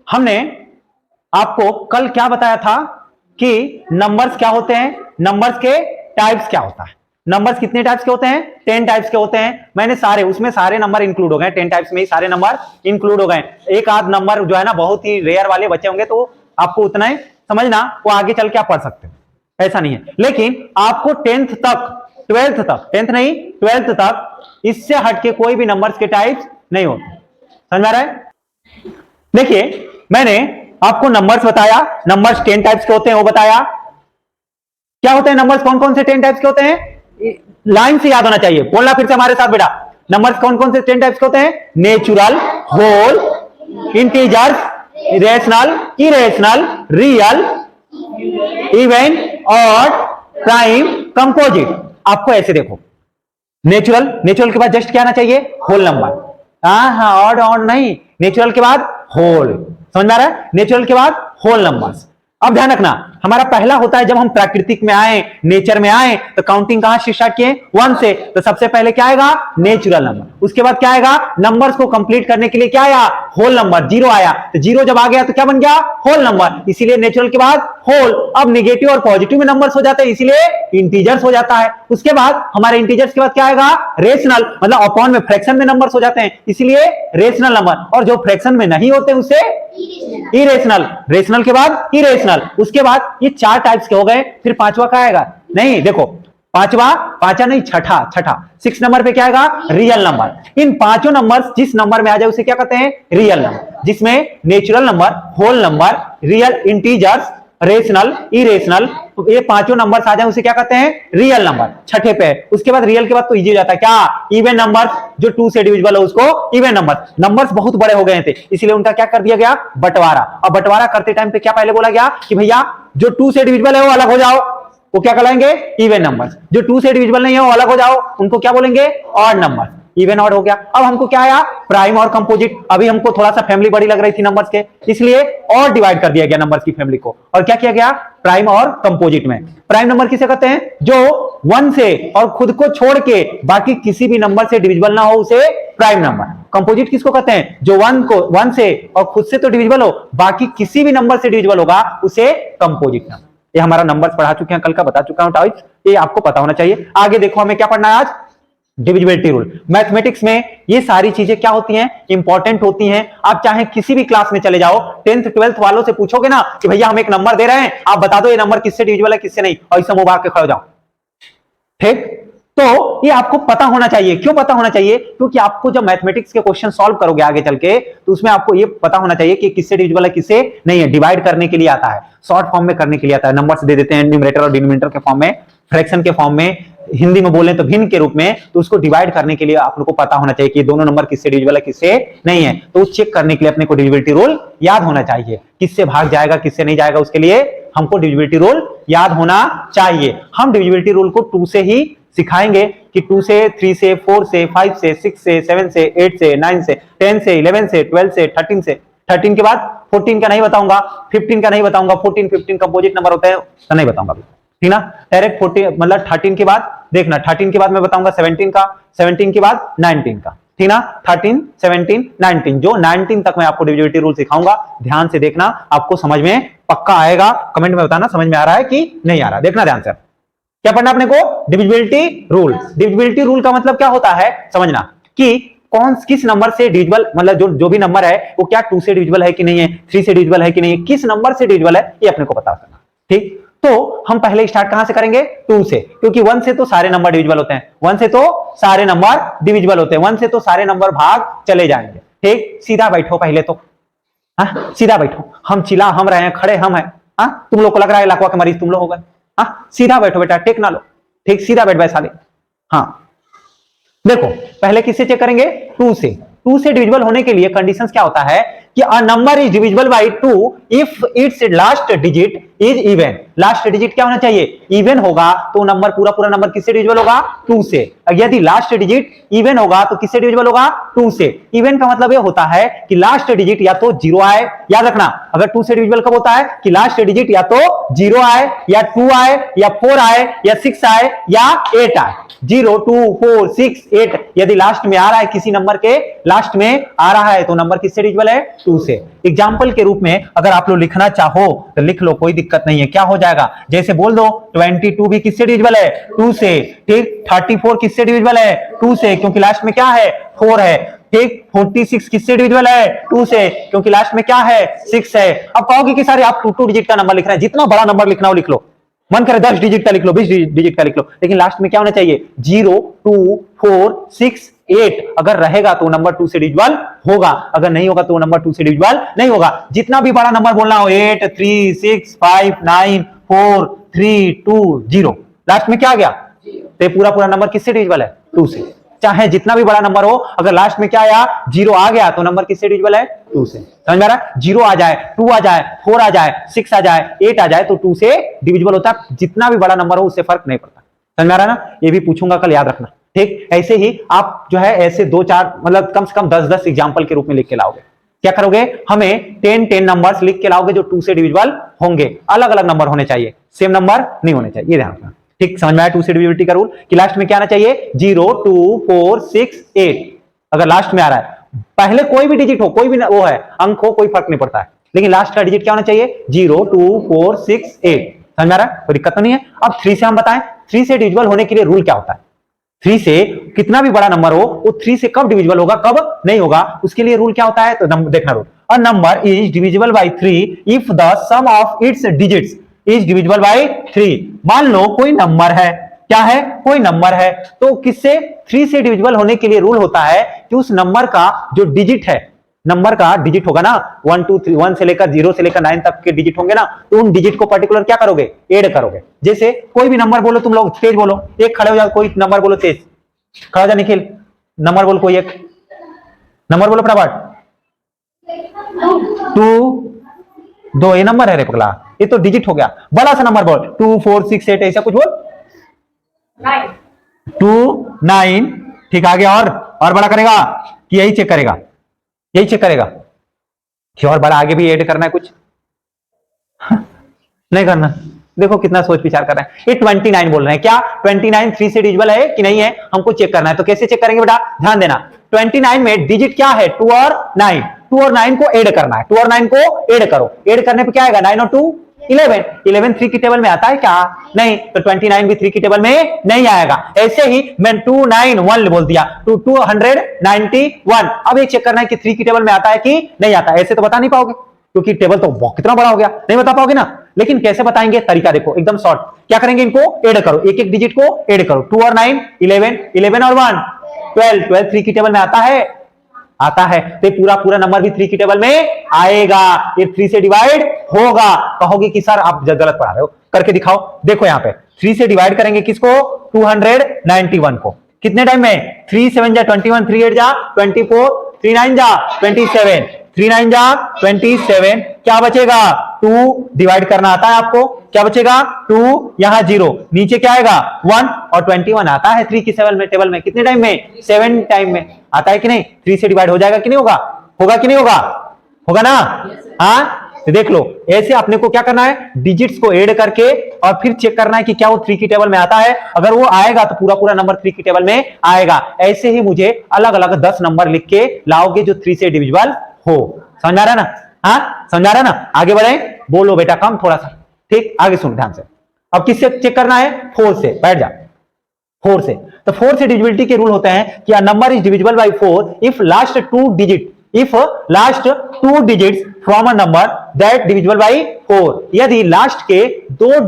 हमने आपको कल क्या बताया था कि नंबर्स क्या होते हैं, नंबर्स के टाइप्स क्या होता है। नंबर्स कितने टाइप्स के होते हैं? 10 टाइप्स के होते हैं। मैंने उसमें सारे नंबर इंक्लूड हो गए, 10 टाइप्स में ही सारे नंबर इंक्लूड हो गए। एक आध नंबर जो है ना बहुत ही रेयर वाले बचे होंगे, तो आपको उतना ही समझना, वो आगे चल के आप पढ़ सकते हो, ऐसा नहीं है। लेकिन आपको 10th तक, 12th तक, 10th नहीं 12th तक इससे हटके कोई भी नंबर्स के टाइप्स नहीं होते। समझ आ रहा है? देखिए मैंने आपको नंबर्स बताया, नंबर्स 10 टाइप्स के होते हैं वो बताया। क्या होते हैं नंबर्स? कौन कौन से 10 टाइप्स के होते हैं? लाइन से याद होना चाहिए, बोलना फिर से हमारे साथ बेटा। नंबर्स कौन कौन से 10 टाइप्स के होते हैं? Natural, whole, integers, rational, irrational, real, even, odd, prime, composite. आपको ऐसे देखो, नेचुरल, नेचुरल के बाद जस्ट क्या आना चाहिए? Whole number. हाँ, ऑड ऑड नहीं, नेचुरल के बाद होल। समझ में आ रहा है? नेचुरल के बाद होल नंबर्स। अब ध्यान रखना, हमारा पहला होता है जब हम प्राकृतिक में आए, नेचर में आए, तो काउंटिंग कहां से स्टार्ट किए? 1 से। तो सबसे पहले क्या आएगा? Natural number. उसके बाद क्या आएगा? नंबर्स को कंप्लीट करने के लिए क्या आया? Whole number. 0 आया, तो 0 जब आ गया तो क्या बन गया? Whole number. इसीलिए नेचुरल के बाद होल। अब नेगेटिव और पॉजिटिव में नंबर्स हो जाते हैं, इसीलिए इंटीजर्स हो जाता है। उसके बाद हमारे इंटीजर्स के बाद क्या आएगा? रेशनल, मतलब अपॉन में, फ्रैक्शन में नंबर्स हो जाते हैं, इसलिए रेशनल नंबर। और जो फ्रैक्शन में नहीं होते उसे इरेशनल। रेशनल के बाद इरेशनल। उसके बाद ये 4 टाइप्स के हो गए। फिर पांचवा क्या आएगा? नहीं देखो, पांचवा नहीं, छठा 6 नंबर पे क्या आएगा? Real number. इन पांचों नंबर जिस नंबर में आ जाए उसे क्या कहते हैं? रियल नंबर, जिसमें natural number, whole number, real, integers, rational, irrational, ये पांचों नंबर्स आ जाए उसे क्या कहते हैं? Real number. छठे पे। उसके बाद रियल के बाद तो इजी हो जाता है, क्या? इवन नंबर, जो 2 से डिविजिबल है उसको इवन नंबर। नंबर्स बहुत बड़े हो गए थे, इसलिए उनका क्या कर दिया गया? बंटवारा। और बंटवारा करते टाइम पे क्या पहले बोला गया कि भैया जो 2 से डिविजिबल है वो अलग हो जाओ, वो क्या कहलाएंगे? Even numbers. जो 2 से डिविजिबल नहीं है वो अलग हो जाओ, उनको क्या बोलेंगे? Odd number. इवन ऑड हो गया। अब हमको क्या आया? प्राइम और कंपोजिट। अभी हमको थोड़ा सा फैमिली बड़ी लग रही थी नंबर्स के, इसलिए और डिवाइड कर दिया गया नंबर्स की फैमिली को। और क्या किया गया? प्राइम और कंपोजिट में। प्राइम नंबर किसे कहते हैं? जो 1 से और खुद को छोड़ के बाकी किसी भी नंबर से डिविजिबल ना हो उसे प्राइम नंबर। कंपोजिट किसको कहते हैं? जो 1 से और खुद से तो डिविजिबल हो, बाकी किसी भी नंबर से डिविजिबल होगा उसे कंपोजिट नंबर। ये हमारा नंबर पढ़ा चुके हैं, कल का बता चुका हूं टाइप्स, ये आपको पता होना चाहिए। आगे देखो हमें क्या पढ़ना है आज? Divisibility rule. मैथमेटिक्स में ये सारी चीजें क्या होती हैं? इंपॉर्टेंट होती हैं। आप चाहे किसी भी क्लास में चले जाओ, 10th 12th वालों से पूछोगे ना कि भैया हम एक नंबर दे रहे हैं, आप बता दो ये नंबर किससे डिविजिबल है किससे नहीं, और इसे मुंह भाग के खड़े हो जाओ। ठीक, तो ये आपको पता होना चाहिए। क्यों पता होना चाहिए? क्योंकि आपको जब मैथमेटिक्स के क्वेश्चन सॉल्व करोगे आगे चल के, तो उसमें आपको ये पता होना चाहिए कि किससे डिविजिबल है किससे नहीं है। डिवाइड करने के लिए आता है, शॉर्ट फॉर्म में करने के लिए आता है, नंबर्स दे देते हैं न्यूमरेटर और डिनोमिनेटर के फॉर्म में, फ्रैक्शन के फॉर्म में, हिंदी में बोले तो भिन्न के रूप में। तो उसको डिवाइड करने के लिए आप लोगों को पता होना चाहिए कि दोनों नंबर किससे डिविजिबल है किससे नहीं है। तो चेक करने के लिए अपने को डिविजिबिलिटी रूल याद होना चाहिए, किससे भाग जाएगा किससे नहीं जाएगा, उसके लिए हमको डिविजिबिलिटी रूल याद होना चाहिए। हम डिविजिबिलिटी रूल को 2 से ही सिखाएंगे कि 2 से, 3 से, 4 से, 5 से, 6 से, 7 से, 8 से, 9 से, 10 से, 11 से, 12 से, 13 से, 13 के बाद 14 का नहीं बताऊंगा, 15 का नहीं बताऊंगा, 14, 15 कंपोजिट नंबर होते हैं तो नहीं बताऊंगा, ठीक ना। डायरेक्ट 14 मतलब 13 के बाद देखना, 13 के बाद मैं बताऊंगा 17 का, 17 के बाद 19 का, ठीक ना। 13, 17, 19, जो 19 तक मैं आपको डिविजिबिलिटी रूल सिखाऊंगा, ध्यान से देखना, आपको समझ में पक्का आएगा। कमेंट में बताना समझ में आ रहा है कि नहीं आ रहा। देखना ध्यान से, क्या पढ़ना अपने को? Divisibility rule. डिविजिबिलिटी रूल का मतलब क्या होता है समझना, कि कौन किस नंबर से डिविजिबल, मतलब जो भी नंबर है वो क्या 2 से डिविजिबल है कि नहीं है, 3 से डिविजिबल है कि नहीं है, किस नंबर से डिविजिबल है, ये अपने को पता करना। ठीक, तो हम पहले स्टार्ट कहां से करेंगे? 2 से, क्योंकि 1 से तो सारे नंबर डिविजिबल होते हैं, 1 से तो सारे नंबर डिविजिबल होते हैं, 1 से तो सारे नंबर भाग चले जाएंगे। ठीक, सीधा बैठो पहले तो, हाँ सीधा बैठो। हम चिल्ला हम रहे हैं, खड़े हम हैं, हाँ तुम लोग को लग रहा है लकवा के मरीज तुम लोग हो गए। हाँ सीधा बैठो बेटा, टेक ना लो, ठीक सीधा बैठ वैसा ले। हाँ देखो पहले किससे चेक करेंगे? 2 से। 2 से डिविजिबल होने के लिए कंडीशंस क्या होता है कि अ number is divisible bye 2 if it's last digit is even. Last digit क्या होना चाहिए? इवन होगा तो नंबर पूरा नंबर किससे डिविजिबल होगा? 2 से। यदि लास्ट डिजिट इवन होगा तो किससे डिविजिबल होगा? 2 से। इवन का मतलब ये होता है कि लास्ट डिजिट या तो 0 आए, याद रखना, अगर 2 से डिविजिबल कब होता है कि लास्ट डिजिट या तो 0 आए या 2 आए या 4 आए या 6 आए या 8 आए। 0 2 4 6 8 यदि लास्ट में आ रहा है, किसी नंबर के लास्ट में आ रहा है, तो नंबर किससे डिविजिबल है? 2 से। एग्जाम्पल के रूप में अगर आप लोग लिखना चाहो तो लिख लो, कोई दिक्कत नहीं है। क्या हो जाएगा? जैसे बोल दो 22 भी किससे डिविजिबल है? 2 से। ठीक, 34 किससे डिविजिबल है? 2 से, क्योंकि लास्ट में क्या है? 4 है। ठीक, 46 किससे डिविजिबल है? 2 से, क्योंकि लास्ट में क्या है? 6 है। अब कहोगे कि सर आप 2 डिजिट का नंबर लिख रहे हैं, जितना बड़ा नंबर लिखना हो लिख लो, मन करे 10 डिजिट का लिख लो, 20 डिजिट का लिख लो, लेकिन लास्ट में क्या होना चाहिए? 0 2 4 6 8 अगर रहेगा तो नंबर 2 से डिविजिबल होगा, अगर नहीं होगा तो नंबर 2 से डिविजिबल नहीं होगा। जितना भी बड़ा नंबर बोलना हो, 8 3 6 5 9 4 3 2 0, लास्ट में क्या आ गया? तो पूरा पूरा नंबर किससे डिविजिबल है? 2 से। चाहे जितना भी बड़ा नंबर हो, अगर लास्ट में क्या आया? 0 आ गया तो नंबर किससे डिविजिबल है? 2 से। समझ में आ रहा है? 0 आ जाए, 2 आ जाए, 4 आ जाए, 6 आ जाए, 8 आ जाए तो 2 से डिविजिबल होता है। जितना भी बड़ा नंबर हो उससे फर्क नहीं पड़ता। समझ में आ रहा है ना? ये भी पूछूंगा कल, याद रखना। ठीक, ऐसे ही आप जो है ऐसे 2-4 मतलब कम से कम 10-10 एग्जाम्पल के रूप में लिख के लाओगे। क्या करोगे? हमें 10-10 नंबर्स लिख के लाओगे जो 2 से डिविजिबल होंगे। अलग अलग नंबर होने चाहिए, सेम नंबर नहीं होने चाहिए, ये ध्यान रखना। ठीक, समझ में आया 2 से डिविजिबिलिटी का रूल कि लास्ट में क्या आना चाहिए? 0 2 4 6 8 अगर लास्ट में आ रहा है, पहले कोई भी डिजिट हो, कोई भी वो है अंक हो, कोई फर्क नहीं पड़ता है, लेकिन लास्ट का डिजिट क्या होना चाहिए? 0 2 4 6 8। समझ में आ रहा है? कोई दिक्कत तो नहीं है। अब 3 से हम बताएं, 3 से डिविजिबल होने के लिए रूल क्या होता है? 3 से कितना भी बड़ा नंबर हो वो 3 से कब डिविजिबल होगा, कब नहीं होगा, उसके लिए रूल क्या होता है? तो देखना rule, a number is divisible by 3 if the sum of its digits is divisible by 3। मान लो कोई नंबर है, क्या है? कोई नंबर है, तो किससे? 3 से डिविजिबल होने के लिए रूल होता है कि उस नंबर का जो डिजिट है, नंबर का डिजिट होगा ना, 1 2 3 1 से लेकर 0 से लेकर 9 तक के डिजिट होंगे ना, तो उन डिजिट को पर्टिकुलर क्या करोगे? ऐड करोगे। जैसे कोई भी नंबर बोलो, तुम लोग तेज बोलो, एक खड़े हो जाओ, कोई नंबर बोलो तेज, खड़ा हो जा निखिल, नंबर बोल, कोई एक नंबर बोलो फटाफट। 2 ये नंबर है रे पगला, ये तो डिजिट हो गया। बड़ा सा नंबर बोल, 2 4 6 8 ऐसा कुछ बोल। 2 9। ठीक, आगे और बड़ा करेगा कि यही चेक करेगा? यही चेक करेगा कि और बड़ा आगे भी ऐड करना है कुछ? नहीं करना। देखो कितना सोच विचार कर रहे हैं। ये 29 बोल रहे हैं, क्या 29 3 से डिविजिबल है कि नहीं है, हमको चेक करना है। तो कैसे चेक करेंगे बेटा? ध्यान देना, 29 में डिजिट क्या है? 2 और 9। 2 और 9 को ऐड करना है, 2 और 9 को ऐड करो। ऐड करने पे क्या आएगा? 9 और 2 11। 11 3 की टेबल में आता है क्या? नहीं, तो 29 भी 3 की टेबल में नहीं आएगा। ऐसे ही मैं 291 बोल दिया, 291। अब ये चेक करना है कि 3 की टेबल में आता है कि नहीं आता। ऐसे तो बता नहीं पाओगे क्योंकि टेबल तो कितना बड़ा हो गया, नहीं बता पाओगे ना। लेकिन कैसे बताएंगे? तरीका देखो, एकदम शॉर्ट। क्या करेंगे? इनको ऐड करो, एक एक डिजिट को ऐड करो। 2 और 9 11, 11 और 1 12, 12 3 की टेबल में आता है, आता है। तो पूरा पूरा नंबर भी 3 की टेबल में आएगा, ये 3 से डिवाइड होगा। कहोगे कि सर आप गलत पढ़ा रहे हो, करके दिखाओ। देखो यहाँ पे 3 से डिवाइड करेंगे किसको? 291 को। कितने टाइम में? 3 7 जा 21, 3 8 जा 24, 3 9 जा 27, 3 9 जा 27। क्या बचेगा? 2 डिवाइड करना आता है आपको, क्या बचेगा? 2, यहां 0, नीचे क्या आएगा? 1 और 21 आता है 3 की टेबल में। कितने टाइम में? 7 टाइम में आता है कि नहीं? 3 से डिवाइड हो जाएगा कि नहीं होगा? होगा कि नहीं होगा? होगा ना? हाँ, तो देख लो, ऐसे अपने को क्या करना है? डिजिट्स को ऐड करके और फिर चेक करना है कि क्या वो 3 की टेबल में आता है। अगर वो आएगा तो पूरा पूरा नंबर 3 की टेबल में आएगा। ऐसे ही मुझे अलग अलग 10 नंबर लिख के लाओगे जो 3 से डिविजिबल हो। समझ आ रहा है ना? हाँ, समझ आ रहा है ना? आगे बढ़े, बोलो बेटा कम थोड़ा सा। ठीक, आगे सुन ध्यान से। अब किससे चेक करना है? 4 से। बैठ जा, 4 से। तो 4 से डिविजिबिलिटी के रूल होते हैं कि अ number is divisible bye 4 if last 2 digit from a number that divisible by 4। यदि लास्ट के 2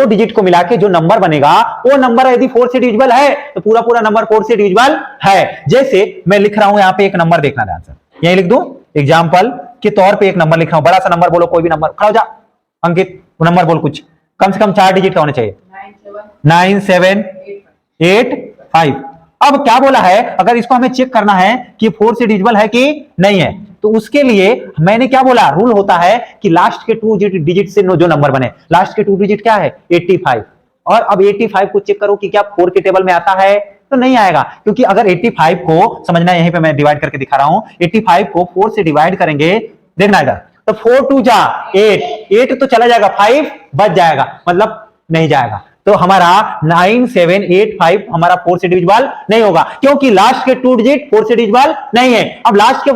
डिजिट को मिला के जो नंबर बनेगा वो नंबर यदि 4 से डिविजिबल है तो पूरा पूरा नंबर 4 से डिविजिबल है। जैसे मैं लिख रहा हूं यहां पे एक नंबर, देखना ध्यान से, यही लिख दूं एग्जांपल के तौर पे एक नंबर लिख रहा हूं। बड़ा सा नंबर बोलो, कोई भी नंबर, खड़ा हो जा अंकित, वो नंबर बोल, कुछ कम से कम 4 डिजिट का होना चाहिए। 9 7 8 5। अब क्या बोला है? अगर इसको हमें चेक करना है कि 4 से डिविजिबल है कि नहीं है, तो उसके लिए मैंने क्या बोला? रूल होता है कि लास्ट के 2 डिजिट से जो नंबर बने, लास्ट के 2 डिजिट क्या है? 85। और अब 85 को चेक करो कि क्या 4 के टेबल में आता है, तो नहीं आएगा। क्योंकि अगर 85 को समझना, यहीं पे मैं डिवाइड करके दिखा रहा हूं, 85 को 4 से डिवाइड करेंगे, देखना इधर, तो 4 2 जा 8 तो चला जाएगा, 5 बच जाएगा, मतलब नहीं जाएगा। तो हमारा 9785 हमारा 4 से डिविजिबल नहीं होगा, क्योंकि लास्ट के 2 डिजिट 4 से डिविजिबल नहीं है। अब लास्ट के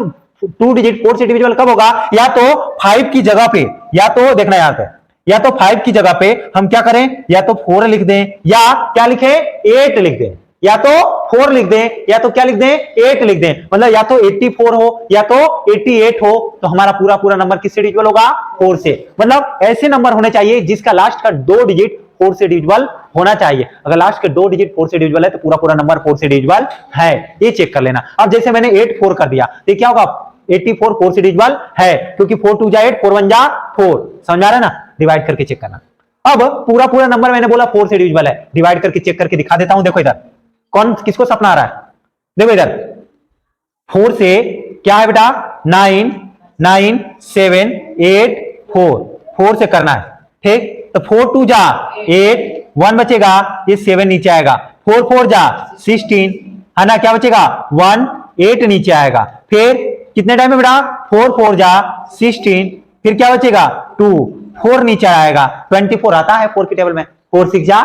2 डिजिट 4 से डिविजिबल कब होगा? या तो 5 की जगह पे, या तो देखना यहां पे, या तो 5 की जगह पे हम क्या करें, या तो 4 लिख दें, या क्या लिखें, 8 लिख दें, या तो 4 लिख दें, या तो क्या लिख दें, 8 लिख दें। मतलब या तो 84 हो या तो 88 हो, तो हमारा पूरा पूरा नंबर किससे डिविजिबल होगा? 4 से। मतलब ऐसे नंबर होने चाहिए जिसका लास्ट का 2 डिजिट 4 से डिविजिबल होना चाहिए। अगर लास्ट के 2 डिजिट 4 से डिविजिबल है तो पूरा पूरा नंबर 4 से डिविजिबल है, ये चेक कर लेना। अब जैसे मैंने 84 कर दिया तो क्या होगा? 84 4 से डिविजिबल है, क्योंकि 4 2 जा 8, 4 1 जा 4। समझ आ रहा है ना? डिवाइड करके चेक करना। अब पूरा पूरा नंबर मैंने बोला 4 से डिविजिबल है, डिवाइड करके चेक करके दिखा देता हूं। देखो इधर कौन किसको सपना आ रहा है? देखो इधर 4 से क्या है बेटा? 9 9 7 8 4, 4 से करना है, ठीक। तो 4 2 जा 8, 1 बचेगा, ये 7 नीचे आएगा। 4 4 जा 16, है ना? क्या बचेगा? 1 8 नीचे आएगा। फिर कितने टाइम में बेटा? 4 4 जा 16, फिर क्या बचेगा? 2, 4 नीचे आएगा। 24 आता है 4 की टेबल में? 4 6 जा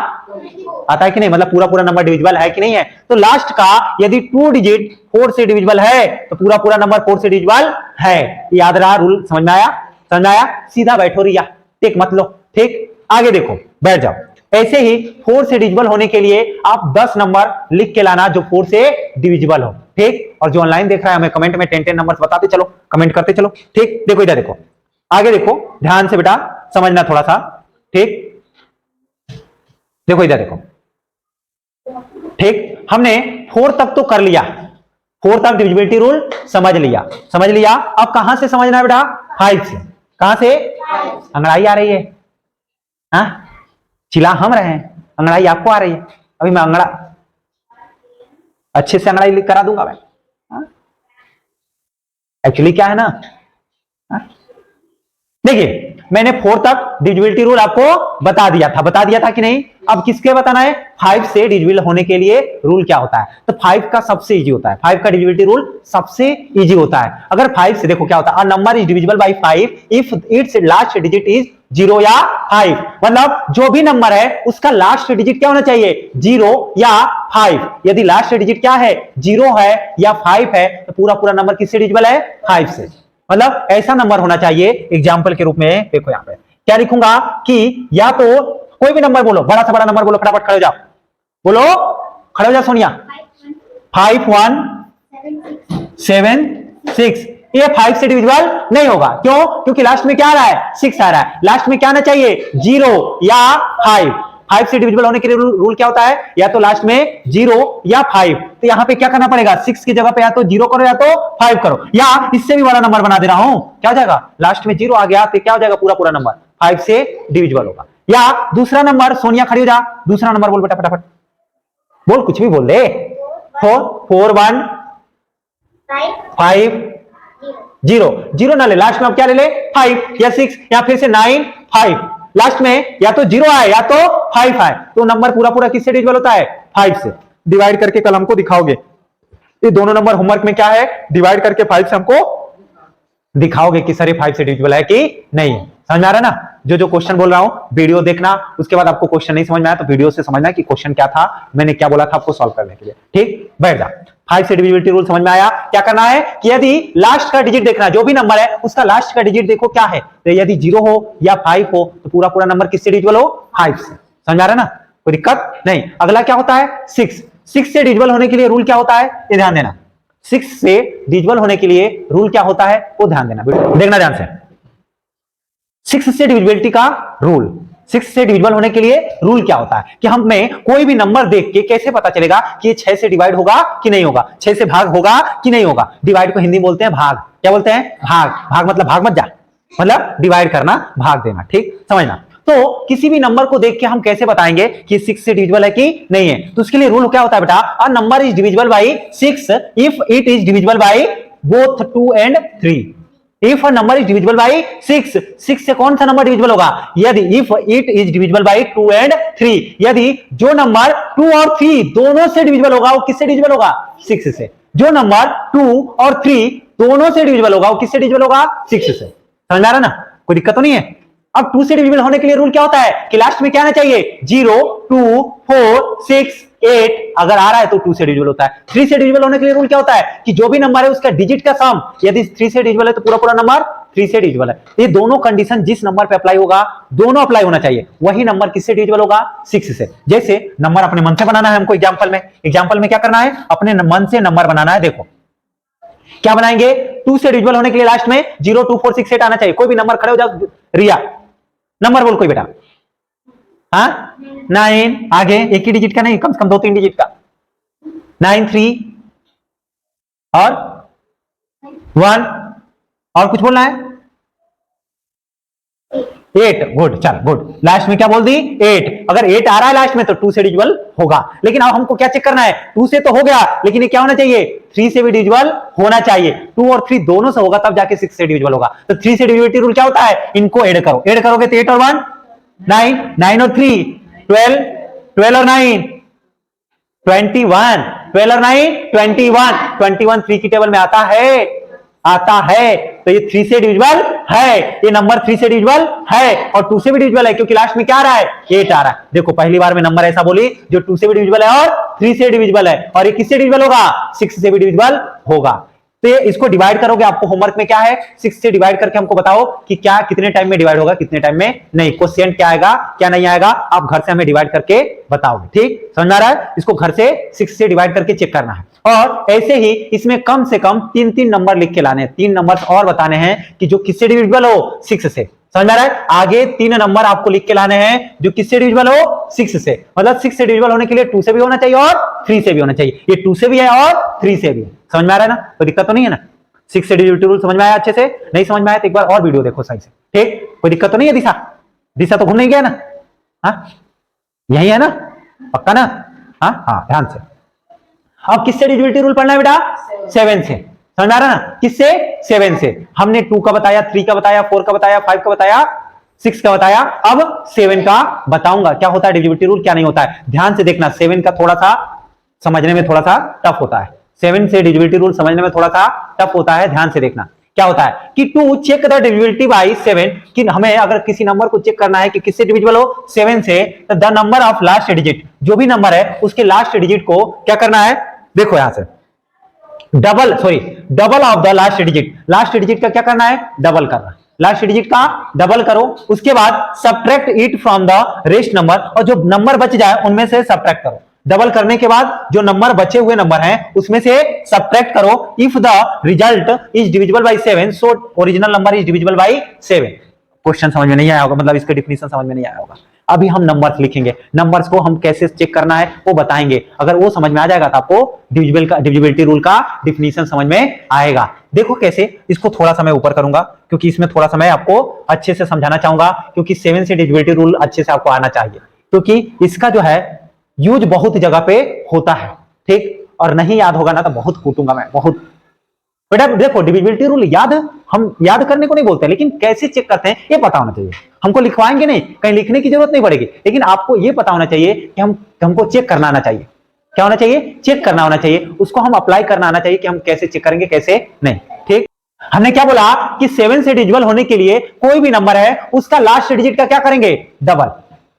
आता है कि नहीं? मतलब पूरा पूरा नंबर डिविजिबल है कि नहीं है? तो लास्ट का यदि 2 डिजिट 4 से डिविजिबल है तो पूरा पूरा नंबर 4 से डिविजिबल है। याद रहा रूल? समझ में आया? समझ में आया? सीधा बैठो रिया, टिक मत लो, ठीक। आगे देखो, बैठ जाओ। ऐसे ही 4 से डिविजिबल होने के लिए आप 10 नंबर लिख के लाना जो 4 से डिविजिबल हो, ठीक। और जो ऑनलाइन देख रहा है हमें कमेंट में 10 10 नंबर्स बताते चलो, कमेंट करते चलो, ठीक। देखो इधर देखो, आगे देखो, ध्यान से बेटा समझना थोड़ा सा, ठीक। देखो इधर देखो, ठीक। हमने 4 तक तो कर लिया, 4 तक डिविजिबिलिटी रूल समझ लिया, समझ लिया। अब कहां से समझना है बेटा? 5 से। कहां से? अंगड़ाई आ रही है, हाँ? चिल्ला हम रहे हैं, अंगड़ाई आपको आ रही है। अभी मैं अंगड़ा अच्छे से अंगड़ाई करा दूंगा मैं। एक्चुअली क्या है ना, देखिए मैंने 4 तक डिविजिबिलिटी रूल आपको बता दिया था कि नहीं? अब किसके बताना है? 5 से डिविजिबल होने के लिए रूल क्या होता है? तो 5 का सबसे इजी होता है, 5 का डिविजिबिलिटी रूल सबसे इजी होता है। अगर 5 से देखो क्या होता है, अ number is divisible bye 5 if it's last digit is 0 या 5। मतलब जो भी नंबर है उसका लास्ट डिजिट क्या होना चाहिए? 0 या 5। यदि लास्ट डिजिट क्या है? 0 है या 5 है, तो पूरा पूरा नंबर किससे डिविजिबल है? 5 से। मतलब ऐसा नंबर होना चाहिए। एग्जाम्पल के रूप में देखो यहां पे क्या लिखूंगा कि या तो कोई भी नंबर बोलो, बड़ा से बड़ा नंबर बोलो, फटाफट खड़े हो जाओ, बोलो, खड़े हो जाओ सोनिया। 5 1 7 6, ये 5 से डिविजिबल नहीं होगा। क्यों? क्योंकि लास्ट में क्या आ रहा है? 6 आ रहा है। लास्ट में क्या आना चाहिए? 0 या 5। 5 से डिविजिबल होने के लिए रूल क्या होता है? या तो लास्ट में 0 या 5। तो यहां पे क्या करना पड़ेगा? 6 की जगह पे या तो 0 करो या तो 5 करो, या इससे भी बड़ा नंबर बना दे रहा हूं। क्या हो जाएगा? लास्ट में 0 आ गया तो क्या हो जाएगा? पूरा पूरा नंबर 5 से डिविजिबल होगा। या दूसरा नंबर, सोनिया खड़ी हो जा, दूसरा नंबर बोल बेटा फटाफट बोल, कुछ भी बोल दे। 4 4 1 5 0 0 ना ले, लास्ट में अब क्या ले ले? 5 या 6 या फिर से 9 5। लास्ट में या तो 0 आए या तो 5 आए, तो नंबर पूरा पूरा किससे डिविजिबल होता है? 5 से। डिवाइड करके कल हमको दिखाओगे ये दोनों नंबर। होमवर्क में क्या है? डिवाइड करके 5 से हमको दिखाओगे कि सर ये 5 से डिविजिबल है कि नहीं। समझ में आ रहा है ना? जो क्वेश्चन बोल रहा हूं वीडियो देखना, उसके बाद आपको क्वेश्चन नहीं समझ में आया तो वीडियो से समझना कि क्वेश्चन क्या था, मैंने क्या बोला था आपको सॉल्व करने के लिए, ठीक। बैठ जा। 5 से डिविजिबिलिटी रूल समझ में आया? क्या करना है कि यदि लास्ट का डिजिट देखना, जो भी नंबर है उसका लास्ट का डिजिट देखो क्या है, तो यदि 0 हो या 5 हो तो पूरा पूरा नंबर किससे डिविजिबल हो? 5 से। समझ आ रहा है ना? कोई दिक्कत नहीं। अगला क्या होता है? 6 से डिविजिबल होने के लिए रूल क्या होता है? ये ध्यान देना। 6 से डिविजिबल होने के लिए रूल क्या होता है वो ध्यान देना, देखना ध्यान से। 6 से डिविजिबिलिटी का रूल, 6 से डिविजिबल होने के लिए रूल क्या होता है कि हमें कोई भी नंबर देख के कैसे पता चलेगा कि ये 6 से डिवाइड होगा कि नहीं होगा, 6 से भाग होगा कि नहीं होगा। डिवाइड को हिंदी में बोलते हैं भाग। क्या बोलते हैं? भाग। भाग मतलब भाग मत जा, मतलब डिवाइड करना, भाग देना, ठीक। समझना। तो किसी भी नंबर को देख के हम कैसे बताएंगे कि 6 से डिविजिबल है कि नहीं है? तो उसके लिए रूल क्या होता है बेटा? अ number is divisible bye 6 if it is divisible by both 2 and 3। If a number is divisible by 6, 6 से कौन सा नंबर डिविजिबल होगा? यदि if it is divisible by 2 and 3, यदि जो नंबर 2 और 3 दोनों से डिविजिबल होगा वो किससे डिविजिबल होगा? 6 से। जो नंबर 2 और 3 दोनों से डिविजिबल होगा वो किससे डिविजिबल होगा? 6 से। समझ आ रहा ना? कोई दिक्कत तो नहीं है? अब 2 से डिविजिबल होने के लिए रूल क्या होता है कि लास्ट में क्या आना चाहिए 0, 2, 4, 6, 8 अगर आ रहा है तो 2 से डिविजिबल होता है। 3 से डिविजिबल होने के लिए रूल क्या होता है कि जो भी नंबर है उसका डिजिट का सम, यदि 3 से डिविजिबल है तो पूरा पूरा नंबर 3 से डिविजिबल है। ये दोनों कंडीशन जिस नंबर पे अप्लाई होगा दोनों अप्लाई होना चाहिए। वही नंबर किससे डिविजिबल होगा 6 से। जैसे नंबर अपने मन से बनाना है हमको, एग्जांपल में क्या करना है अपने मन से नंबर बनाना है। देखो क्या बनाएंगे 2 से डिविजिबल होने के लिए लास्ट में 0, 2, 4, 6, 8 आना चाहिए। कोई भी नंबर खड़े हो जाओ, रिया नंबर बोल कोई बेटा। हाँ 9 आगे एक ही डिजिट का नहीं, कम से कम 2-3 डिजिट का। 9, 3 और 1 और कुछ बोलना है 8। गुड, चल गुड। लास्ट में क्या बोल दी 8। अगर 8 आ रहा है लास्ट में तो 2 से डिविजिबल होगा। लेकिन अब हमको क्या चेक करना है 2 से तो हो गया, लेकिन ये क्या होना चाहिए 3 से भी डिविजिबल होना चाहिए। 2 और 3 दोनों से होगा तब जाके 6 से डिविजिबल होगा। तो 3 से डिविजिबिलिटी रूल क्या होता है, इनको ऐड करो, ऐड करोगे तो 8 और 1 9, 9 और 3 12, 12 और 9 21, 12 और 9 21 3 की टेबल में आता है तो ये 3 से डिविजिबल है, ये नंबर 3 से डिविजिबल है और 2 से भी डिविजिबल है क्योंकि लास्ट में क्या आ रहा है 8 आ रहा है। देखो पहली बार में नंबर ऐसा बोली जो 2 से भी डिविजिबल है और 3 से डिविजिबल है, और ये किससे डिविजिबल होगा 6 से भी डिविजिबल होगा। तो ये इसको डिवाइड करोगे, आपको होमवर्क में क्या है 6 से डिवाइड करके हमको बताओ कि क्या कितने टाइम में डिवाइड होगा कितने टाइम में नहीं। क्वेश्चन क्या आएगा क्या नहीं आएगा आप घर से हमें डिवाइड करके बताओगे। ठीक समझ आ रहा है, इसको घर से 6 से डिवाइड करके चेक करना है। और ऐसे ही इसमें कम से कम 3-3 नंबर लिख के लाने हैं, 3 नंबर और बताने हैं कि जो किससे डिविजिबल हो 6 से। समझ आ रहा है, आगे 3 नंबर आपको लिख के लाने हैं जो किससे डिविजिबल हो 6 से। मतलब 6 से डिविजिबल होने के लिए 2 से भी होना चाहिए और 3 से भी होना चाहिए। ये 2 से भी है और 3 से भी है। समझ में आ रहा है ना, कोई दिक्कत तो नहीं है ना। 6 से डिविजिबिलिटी रूल समझ में आया अच्छे से, नहीं समझ में आया तो एक बार और वीडियो देखो सही से। ठीक, कोई दिक्कत तो नहीं है। दिशा तो घूम नहीं गया ना, हाँ यही है ना, पक्का ना। हाँ ध्यान से। अब किससे डिविजिबिलिटी रूल पढ़ना है बेटा 7 से। समझ आ रहा ना, किससे 7 से। हमने 2 का बताया, 3 का बताया, 4 का बताया, 5 का बताया, 6 का बताया, अब 7 का बताऊंगा क्या होता है डिविजिबिलिटी रूल क्या नहीं होता है। ध्यान से देखना, 7 का थोड़ा सा समझने में थोड़ा सा टफ होता है। 7 से डिविजिबिलिटी रूल समझने में थोड़ा सा टफ होता है। ध्यान से देखना क्या होता है कि 2 चेक द डिविजिबिलिटी बाय 7, कि हमें अगर किसी नंबर को चेक करना है कि किससे डिविजिबल हो 7 से, तो the number of last digit, जो भी नंबर है उसके लास्ट डिजिट को क्या करना है, देखो यहां से double of the last digit. Last digit का क्या करना है डबल करना, लास्ट डिजिट का डबल करो। उसके बाद subtract it from the rest number, और जो नंबर बच जाए उनमें से सब्ट्रैक्ट करो। डबल करने के बाद जो नंबर बचे हुए नंबर हैं उसमें से सब्ट्रैक्ट करो। If the result is divisible bye 7 so original number is divisible bye 7। Question समझ में नहीं आया होगा, मतलब इसका डिफिनीशन समझ में नहीं आया होगा। अभी हम नंबर्स लिखेंगे, नंबर्स को हम कैसे चेक करना है वो बताएंगे। अगर वो समझ में आ जाएगा तो आपको डिविजिबिलिटी रूल का डिफिनीशन समझ में आएगा। देखो कैसे, इसको थोड़ा सा मैं ऊपर करूंगा क्योंकि इसमें थोड़ा सा मैं आपको अच्छे से समझाना चाहूंगा, क्योंकि 7 से डिविजिबिलिटी रूल अच्छे से आपको आना चाहिए, क्योंकि इसका जो है यूज बहुत जगह पे होता है। ठीक, और नहीं याद होगा ना तो बहुत कूटूंगा मैं, बहुत। बेटा देखो डिविजिबिलिटी रूल हम याद करने को नहीं बोलते, लेकिन कैसे चेक करते हैं ये पता होना चाहिए। हमको लिखवाएंगे नहीं, कहीं लिखने की जरूरत नहीं पड़ेगी, लेकिन आपको ये पता होना चाहिए कि हमको चेक करना आना चाहिए। क्या होना चाहिए, चेक करना होना चाहिए, उसको हम अप्लाई करना आना चाहिए कि हम कैसे चेक करेंगे कैसे नहीं। ठीक, हमने क्या बोला कि 7 से डिविजिबल होने के लिए कोई भी नंबर है उसका लास्ट डिजिट का क्या करेंगे डबल,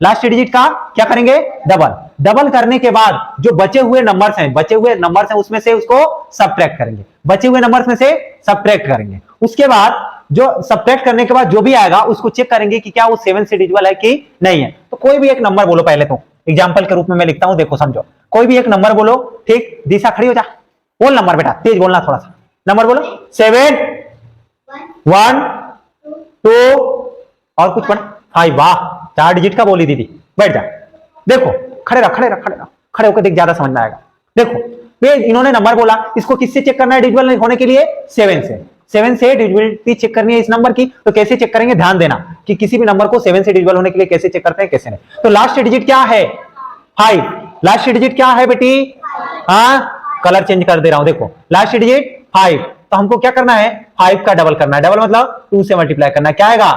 लास्ट डिजिट का क्या करेंगे डबल करने के बाद जो बचे हुए नंबर्स हैं उसमें से उसको सब्ट्रैक्ट करेंगे, बचे हुए नंबर्स में से सब्ट्रैक्ट करेंगे। उसके बाद जो सब्ट्रैक्ट करने के बाद जो भी आएगा उसको चेक करेंगे कि क्या वो 7 से डिविजिबल है कि नहीं है। तो कोई भी एक नंबर बोलो, पहले तो एग्जांपल के रूप में मैं लिखता हूं, देखो समझो। कोई भी एक नंबर बोलो। ठीक, दिशा खड़ी हो जा, बोल नंबर बेटा, तेज बोलना थोड़ा सा। नंबर बोलो 7 1 2 और कुछ पढ़ 5। वाह, 4 डिजिट का बोली दीदी। बैठ जा, देखो खड़े रह, खड़े होकर देख, ज्यादा समझ में आएगा। देखो ये इन्होंने नंबर बोला, इसको किससे चेक करना है डिविजिबल होने के लिए 7 से डिविजिबिलिटी चेक करनी है इस नंबर की। तो कैसे चेक करेंगे, ध्यान देना कि किसी भी नंबर को 7 से डिविजिबल होने के लिए कैसे चेक करते हैं कैसे नहीं। तो लास्ट डिजिट क्या है 5, लास्ट डिजिट क्या है बेटी, हाँ कलर चेंज कर दे रहा हूं, देखो लास्ट डिजिट 5। तो हमको क्या करना है 5 का डबल करना है, डबल मतलब 2 से मल्टीप्लाई करना है, क्या आएगा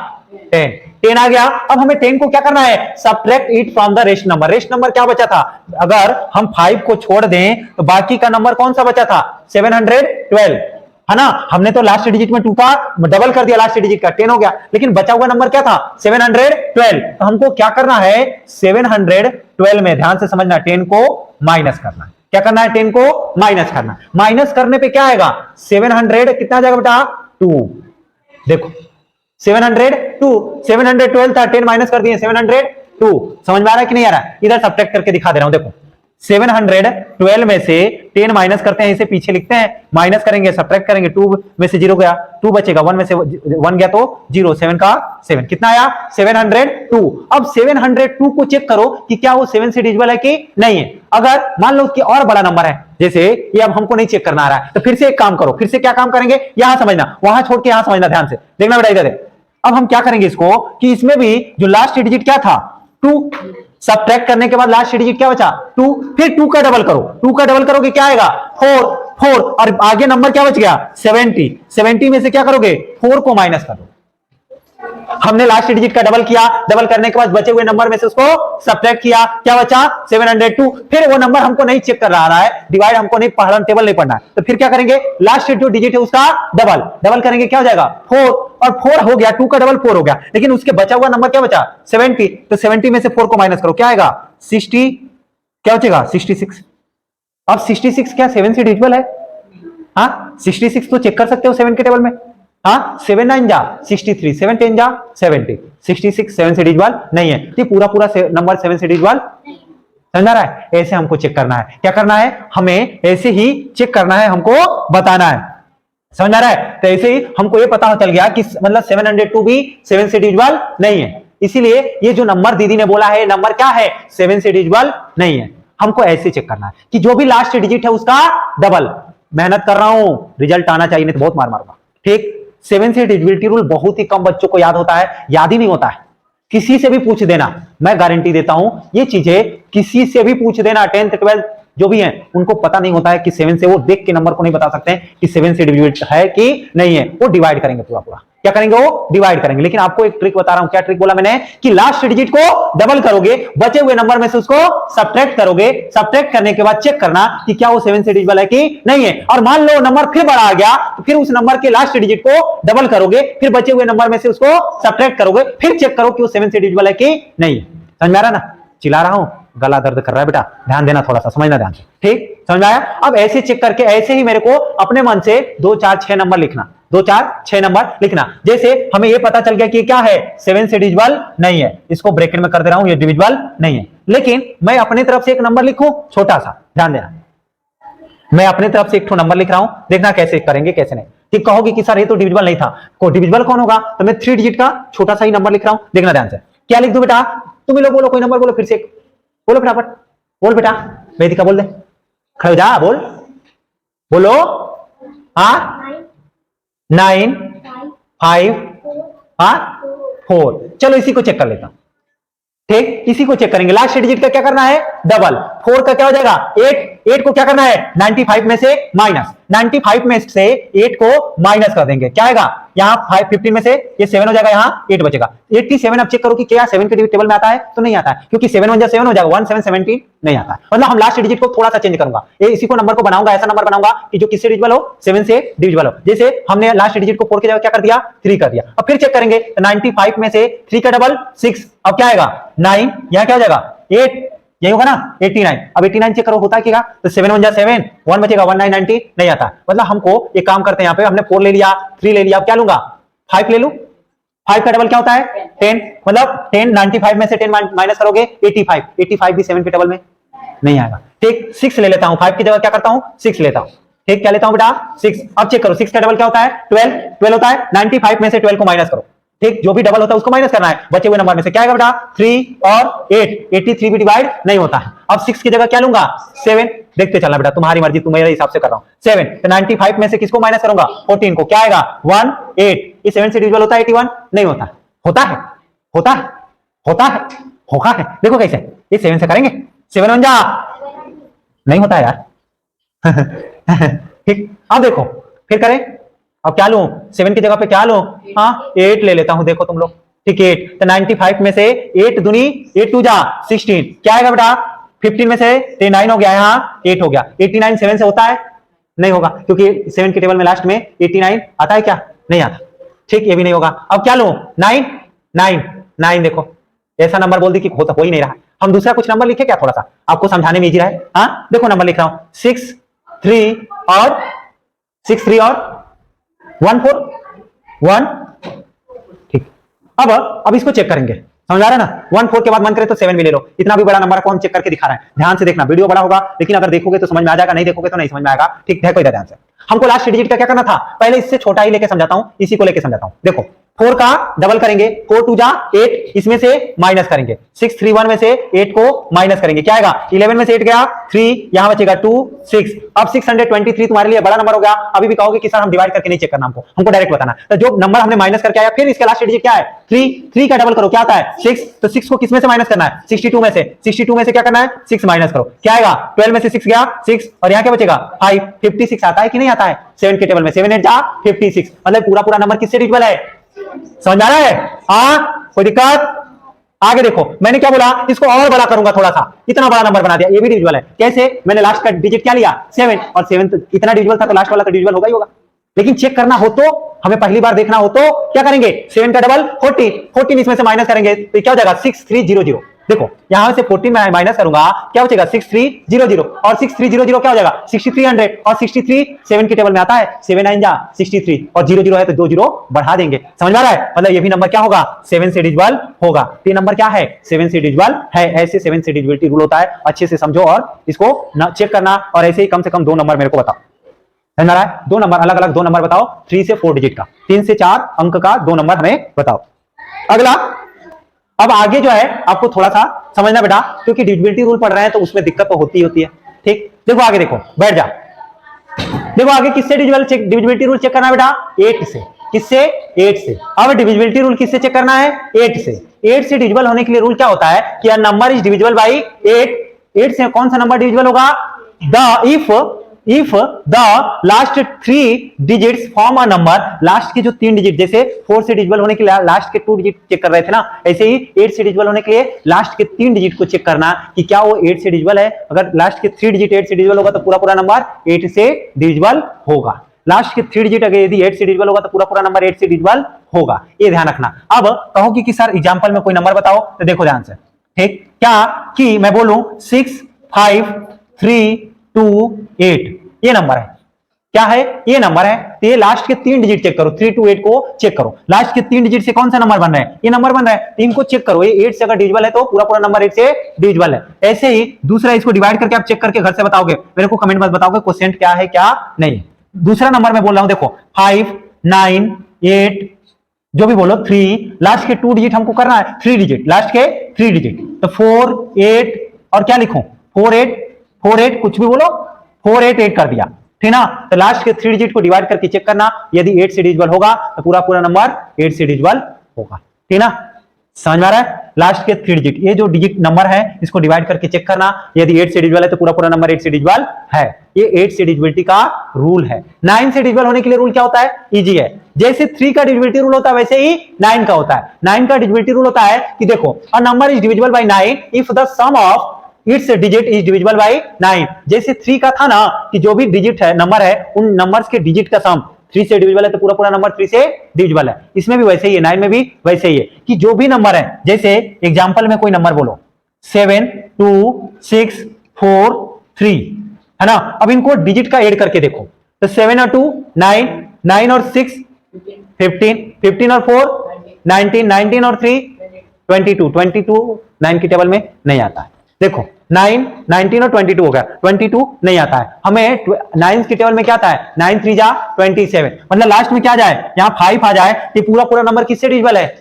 10 आ गया। अब हमें 10 को क्या करना है subtract it from the rest number. Rest number क्या बचा था, अगर हम 5 को छोड़ दें तो बाकी का नंबर कौन सा बचा था 712। है ना। हमने तो लास्ट डिजिट में 2 का डबल कर दिया, लास्ट डिजिट का 10 हो गया, लेकिन बचा हुआ नंबर क्या था 712। तो हमको क्या करना है 712 में, ध्यान से समझना, 10 को माइनस करना है। क्या करना है 10 को माइनस करना। माइनस करने पे क्या आएगा 700 कितना आ जाएगा बेटा 2। देखो 702 712 था, 10 माइनस कर दिए 702। समझ में आ रहा है कि नहीं आ रहा है। इधर सब्ट्रैक्ट करके दिखा दे रहा हूं। देखो 712 में से 10 माइनस करते हैं, इसे पीछे लिखते हैं, माइनस करेंगे सब्ट्रैक्ट करेंगे, 2 में से 0 गया, 2 बचेगा, 1 में से 1 गया तो 0, 7 का 7 कितना आया 702। अब 702 को चेक करो कि क्या वो 7 से डिविजिबल है कि नहीं है। अगर मान लो कि और बड़ा नंबर है, जैसे ये अब हमको नहीं चेक करना आ रहा है, तो फिर से एक काम करो, फिर से क्या काम करेंगे, यहां समझना, वहां छोड़ के यहां समझना, ध्यान से देखना बेटा इधर। अब हम क्या करेंगे इसको कि इसमें भी जो लास्ट डिजिट क्या था 2, सब्ट्रैक्ट करने के बाद लास्ट डिजिट क्या बचा 2, फिर 2 का डबल करो, 2 का डबल करोगे क्या आएगा 4 और आगे नंबर क्या बच गया 70 में से क्या करोगे 4 को माइनस करो। हमने लास्ट डिजिट का डबल किया, डबल करने के बाद बचे हुए नंबर में से उसको सब्ट्रैक्ट किया, क्या बचा 702। फिर वो नंबर हमको नहीं चेक कर रहा है, डिवाइड हमको नहीं पढ़ना, टेबल नहीं पढ़ना है, तो फिर क्या करेंगे लास्ट जो डिजिट है उसका डबल करेंगे, क्या हो जाएगा 4 और 4 हो गया, 2 का डबल 4 हो गया, लेकिन उसके बचा हुआ नंबर क्या बचा 70। तो 70 में से 4 को माइनस करो, क्या आएगा 60, क्या बचेगा 66। अब 66 क्या 7 से डिविजिबल है? हाँ 66 तो चेक कर सकते हो 7 के टेबल में। हाँ 7 9 जा 63, 7 10 जा 70, 66 7 से डिविजिबल नहीं है, तो पूरा नंबर 7 से डिविजिबल समझ रहा है। ऐसे हमको चेक करना है, क्या करना है हमें ऐसे ही चेक करना है, हमको बताना है, समझ आ रहा है। तो ऐसे ही हमको ये पता चल गया कि मतलब 702 भी 7 से डिविजिबल नहीं है, इसीलिए ये जो नंबर दीदी ने बोला है नंबर क्या है 7 से डिविजिबल नहीं है। हमको ऐसे चेक करना है कि जो भी लास्ट डिजिट है उसका डबल। मेहनत कर रहा हूं, रिजल्ट आना चाहिए, नहीं तो बहुत मार मारूंगा, ठीक। 7 से डिविजिबिलिटी रूल बहुत ही कम बच्चों को याद होता है, याद ही नहीं होता है। किसी से भी पूछ देना, मैं गारंटी देता हूं ये चीजें किसी से भी पूछ देना, 10th 12th जो भी हैं उनको पता नहीं होता है कि 7 से, वो देख के नंबर को नहीं बता सकते हैं कि 7 से डिविजिबल है कि नहीं है, वो डिवाइड करेंगे पूरा। क्या करेंगे वो डिवाइड करेंगे। लेकिन आपको एक ट्रिक बता रहा हूं, क्या ट्रिक बोला मैंने कि लास्ट डिजिट को डबल करोगे, बचे हुए नंबर में से उसको सब्ट्रैक्ट करोगे, सब्ट्रैक्ट करने के बाद चेक करना कि क्या वो 7 से डिविजिबल है कि नहीं है। और मान लो नंबर फिर बड़ा आ गया तो फिर उस नंबर के लास्ट डिजिट को डबल करोगे, फिर बचे हुए नंबर में से उसको सब्ट्रैक्ट करोगे, फिर चेक करो कि वो 7 से डिविजिबल है कि नहीं है। समझ में आ रहा ना, चिल्ला रहा हूं, गला दर्द कर रहा है बेटा, ध्यान देना थोड़ा सा, समझना ध्यान से, ठीक समझ आया। अब ऐसे चेक करके ऐसे ही मेरे को अपने मन से 2 4 6 नंबर लिखना, 2 4 6 नंबर लिखना। जैसे हमें ये पता चल गया कि क्या है 7 से डिविजिबल नहीं है, इसको ब्रैकेट में कर दे रहा हूं, ये डिविजिबल नहीं है। लेकिन मैं अपनी तरफ से एक नंबर लिखूं छोटा सा, ध्यान देना, मैं अपनी तरफ से एक नंबर लिख रहा हूं, देखना कैसे करेंगे कैसे नहीं। ठीक कहोगे कि सर ये तो डिविजिबल नहीं था, को डिविजिबल कौन होगा, तो मैं 3 डिजिट का छोटा सा ही नंबर लिख रहा हूं, देखना ध्यान से। क्या लिख दूं बेटा, तुम ही लोग बोलो, कोई नंबर बोलो, फिर से बोलो फटाफट, बोल बेटा, वेदिका बोल दे, खड़े हो जा, बोलो। हाँ 9 5 4, चलो इसी को चेक कर लेता हूं, ठीक, इसी को चेक करेंगे। लास्ट डिजिट का क्या करना है डबल, 4 का क्या हो जाएगा 8 को क्या करना है 95 में से माइनस, 95 में से 8 को माइनस कर देंगे, क्या आएगा यहाँ 15 में से ये 7 हो जाएगा, यहाँ 8 बचेगा 87। अब चेक करो कि क्या 7 के टेबल में आता है, तो नहीं आता है, क्योंकि 7 1 7 हो जाएगा, 1 7 17 नहीं आता है। मतलब हम लास्ट डिजिट को थोड़ा सा चेंज करूंगा, इसी को नंबर को बनाऊंगा, ऐसा नंबर बनाऊंगा कि जो किससे डिविजिबल हो 7 से डिविजिबल हो। जैसे हमने लास्ट डिजिट को 4 की जगह क्या कर दिया 3 कर दिया। अब फिर चेक करेंगे 95 में से 3 का डबल 6, अब क्या आएगा 9, यहाँ क्या हो जाएगा 8, यही होगा ना 89। अब 89 चेक करो होता है क्या, तो 7 1 7, 1 बचेगा 1 9 90 नहीं आता। मतलब हमको एक काम करते हैं, यहाँ पे हमने 4 ले लिया, 3 ले लिया, अब क्या लूंगा 5 ले लूं, 5 का डबल क्या होता है 10, मतलब 10 95 में से 10 माइनस करोगे 85 भी 7 के डबल में नहीं आएगा, ठीक। 6 ले लेता हूं, 5 की जगह क्या करता हूं 6 लेता हूं, ठीक, क्या लेता हूं बेटा 6। अब चेक करो 6 का डबल क्या होता है 12 होता है, 95 में से 12 को माइनस करो, ठीक, जो भी डबल होता है उसको माइनस करना है, बचे हुए नंबर में से क्या आएगा बेटा 3 और 8, 83 भी डिवाइड नहीं होता है। अब 6 की जगह क्या लूंगा 7, देखते चलना बेटा, तुम्हारी मर्जी, तुम मेरे हिसाब से कर रहा हूं 7, तो 95 में से किसको माइनस करूंगा 14 को, क्या आएगा 1 8। ये 7 से डिविजिबल होता है 81 नहीं होता, होता है, देखो कैसे, ये 7 से करेंगे, 7 1 जा नहीं होता है यार ठीक। अब देखो फिर करें, अब क्या लूं 7 की जगह पे क्या लूं, हाँ 8 ले लेता हूं, देखो तुम लोग, ठीक 8, तो 95 में से 8 दूनी 8 2 जा 16, क्या आएगा बेटा 15 में से 9 हो गया, यहाँ 8 हो गया, 89 7 से होता है नहीं होगा, क्योंकि 7 के टेबल में लास्ट में 89 आता है क्या? नहीं आता। ठीक, ये भी नहीं होगा। अब क्या लो? 9 9 9 देखो ऐसा नंबर बोल दी कि होता हो ही नहीं रहा। हम दूसरा कुछ नंबर लिखे क्या, थोड़ा सा आपको समझाने में इजी रहे। हाँ देखो नंबर लिख रहा हूं 6 3 और 6 3 और 1 4 1। ठीक, अब इसको चेक करेंगे, समझ आ रहा है ना? 1 4 के बाद मन करे तो 7 भी ले लो। इतना भी बड़ा नंबर को हम चेक करके दिखा रहे हैं, ध्यान से देखना, वीडियो बड़ा होगा लेकिन अगर देखोगे तो समझ में आ जाएगा, नहीं देखोगे तो नहीं समझ में आएगा। ठीक है, कोई ध्यान से। हमको लास्ट डिजिट का क्या करना था, पहले इससे छोटा ही लेके समझाता हूं, इसी को लेके समझाता हूं। देखो 4 का डबल करेंगे, 4 2 जा 8, इसमें से माइनस करेंगे। 6 3 1 में से 8 को माइनस करेंगे, क्या आएगा? 11 में से 8 गया 3, यहां बचेगा 2 6। अब 623 तुम्हारे लिए बड़ा नंबर हो गया। अभी भी कहोगे कि सर हम डिवाइड करके नहीं चेक करना, हमको डायरेक्ट बताना। तो जो नंबर हमने माइनस करके आया, फिर इसका लास्ट डिजिट क्या है? 3 का डबल करो, क्या आता है? 6। तो 6 को किसमें से माइनस करना है? 62 में से। 62 में से क्या करना है? 6 माइनस करो, क्या आएगा? 12 में से 6 गया 6, और यहां क्या बचेगा? 5। 56 आता है कि नहीं आता है? 7 के टेबल में 7 8 जा 56, मतलब पूरा नंबर किससे डिविजिबल है? समझ आ रहा है? हाँ, कोई दिक्कत? आगे देखो, मैंने क्या बोला, इसको और बड़ा करूंगा थोड़ा सा, इतना बड़ा नंबर बना दिया, ये भी डिविजिबल है। कैसे? मैंने लास्ट का डिजिट क्या लिया? 7, और 7 तो इतना डिविजिबल था तो लास्ट वाला तो डिविजिबल होगा ही होगा। लेकिन चेक करना हो तो, हमें पहली बार देखना हो तो क्या करेंगे? 7 का डबल 14 इसमें से माइनस करेंगे तो क्या हो जाएगा? 6300। देखो यहां से 14 में माइनस करूंगा, क्या बचेगा? 6300, और 6300 क्या हो जाएगा? 6300, और 63 7 के टेबल में आता है, 7 9 जा 63, और 00 है तो 2 0 बढ़ा देंगे। समझ में आ रहा है? मतलब ये भी नंबर क्या होगा? 7 से डिविजिबल होगा। ये नंबर क्या है? 7 से डिविजिबल है। ऐसे 7 से डिविजिबिलिटी रूल होता है, अच्छे से समझो और इसको चेक करना। और ऐसे ही कम से कम 2 नंबर मेरे को बताओ, समझ में आ रहा है? 2 नंबर अलग अलग 2 नंबर बताओ, 3 से 4 डिजिट का, 3 से 4 अंक का 2 नंबर हमें बताओ। अगला, अब आगे जो है आपको थोड़ा सा समझना बेटा, क्योंकि डिविजिबिलिटी रूल पढ़ रहे हैं तो उसमें दिक्कत तो होती है। ठीक, देखो आगे, देखो बैठ जा। देखो आगे किससे डिविजिबिलिटी रूल चेक करना है बेटा? 8 से। किससे? 8 से। अब डिविजिबिलिटी रूल किससे चेक करना है? 8 से। 8 से डिविजिबल होने के लिए रूल क्या होता है कि अ नंबर इज डिविजिबल बाई 8। 8 से कौन सा नंबर डिविजिबल होगा? If the last 3 digits form a number, last के जो 3 डिजिट, जैसे 4 से डिविजिबल होने के लिए लास्ट के 2 डिजिट चेक कर रहे थे ना, ऐसे ही 8 से डिविजिबल होने के लिए लास्ट के 3 डिजिट को चेक करना कि क्या वो 8 से डिविजिबल है। अगर लास्ट के 3 डिजिट 8 से डिविजिबल होगा तो पूरा नंबर 8 से डिविजिबल होगा। लास्ट के 3 डिजिट अगर यदि 8 से डिविजिबल होगा तो पूरा नंबर 8 से डिविजिबल होगा, ये ध्यान रखना। अब कहो कि सर एग्जांपल में कोई नंबर बताओ, तो देखो ध्यान से। ठीक, क्या कि मैं बोलूं 6 5 3 2 8, ये नंबर है। क्या है? ये नंबर है। तो ये लास्ट के 3 डिजिट चेक करो, 3 to 8 को चेक करो। लास्ट के 3 डिजिट से कौन सा नंबर बन रहा है? ये नंबर बन रहा है, तो इनको चेक करो। ये 8 से अगर डिविजिबल है तो पूरा नंबर 8 से डिविजिबल है। ऐसे ही दूसरा, इसको डिवाइड करके आप चेक करके घर से बताओगे, मेरे को कमेंट में बताओगे क्वेश्चन क्या है क्या नहीं। दूसरा नंबर मैं बोल रहा हूं, देखो 5 9 8, जो भी बोलो 3, लास्ट के 2 डिजिट हमको करना है, 3 डिजिट, लास्ट के 3 डिजिट, तो 4 8, और क्या लिखूं? 4 8 कुछ भी बोलो, 4 8 8 कर दिया, ठीक ना? तो लास्ट के 3 डिजिट को डिवाइड करके चेक करना, यदि 8 से डिविजिबल होगा तो पूरा नंबर 8 से डिविजिबल होगा, ठीक ना? समझ में आ रहा है? लास्ट के 3 डिजिट, ये जो डिजिट नंबर है इसको डिवाइड करके चेक करना, यदि 8 से डिविजिबल है तो पूरा नंबर 8 से डिविजिबल है। ये 8 से डिविजिबिलिटी का रूल है। 9 से डिविजिबल होने के लिए रूल क्या होता है? इजी है। जैसे 3 का डिविजिबिलिटी रूल होता है वैसे ही 9 का होता है। 9 का डिविजिबिलिटी रूल होता है कि देखो a number is divisible by 9 if the sum of its digit is divisible by 9। जैसे 3 का था ना कि जो भी डिजिट है, नंबर है, उन नंबर्स के डिजिट का सम 3 से डिविजिबल है तो पूरा नंबर 3 से डिविजिबल है। इसमें भी वैसे ही है, 9 में भी वैसे ही है कि जो भी नंबर है, जैसे एग्जांपल में कोई नंबर बोलो 7 2 6 4 3, है ना? अब इनको डिजिट का ऐड करके देखो, तो 7 और 2 9, 9 और 6 15, 15 और 4 19, 19 और 3 22 9 की टेबल में नहीं आता है। देखो 9 19 और 22 हो गया, 22 नहीं आता है हमें। 9 की टेबल में क्या आता है? 9 3 जा 27, मतलब लास्ट में क्या जाए? यहाँ 5 आ जाए, ये पूरा नंबर किससे डिविजिबल है?